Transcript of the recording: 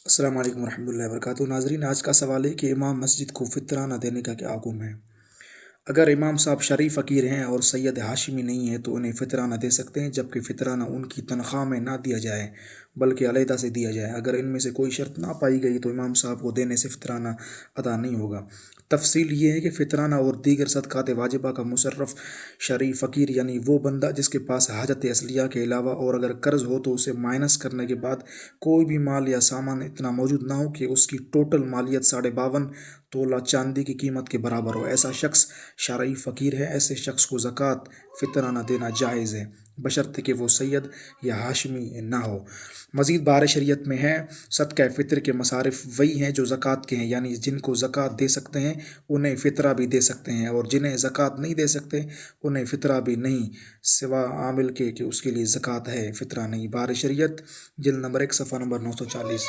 السلام علیکم ورحمۃ اللہ وبرکاتہ۔ ناظرین، آج کا سوال ہے کہ امام مسجد کو فطرہ نہ دینے کا کیا حکم ہے؟ اگر امام صاحب شریف فقیر ہیں اور سید ہاشمی نہیں ہے تو انہیں فطرہ نہ دے سکتے ہیں، جبکہ فطرہ نہ ان کی تنخواہ میں نہ دیا جائے بلکہ علیحدہ سے دیا جائے۔ اگر ان میں سے کوئی شرط نہ پائی گئی تو امام صاحب کو دینے سے فطرانہ ادا نہیں ہوگا۔ تفصیل یہ ہے کہ فطرانہ اور دیگر صدقات واجبہ کا مصرف شریف فقیر یعنی وہ بندہ جس کے پاس حاجت اصلیہ کے علاوہ اور اگر قرض ہو تو اسے مائنس کرنے کے بعد کوئی بھی مال یا سامان اتنا موجود نہ ہو کہ اس کی ٹوٹل مالیت 52.5 تولہ چاندی کی قیمت کے برابر ہو، ایسا شخص شرعی فقیر ہے۔ ایسے شخص کو زکوٰۃ فطرانہ دینا جائز ہے، بشرطے کہ وہ سید یا ہاشمی نہ ہو۔ مزید بار شریعت میں ہے، صدقہ فطر کے مصارف وہی ہیں جو زکوٰۃ کے ہیں، یعنی جن کو زکوٰۃ دے سکتے ہیں انہیں فطرہ بھی دے سکتے ہیں، اور جنہیں زکوٰۃ نہیں دے سکتے انہیں فطرہ بھی نہیں، سوا عامل کے کہ اس کے لیے زکوٰۃ ہے، فطرہ نہیں۔ بار شریعت جلد نمبر 1 صفحہ نمبر 940۔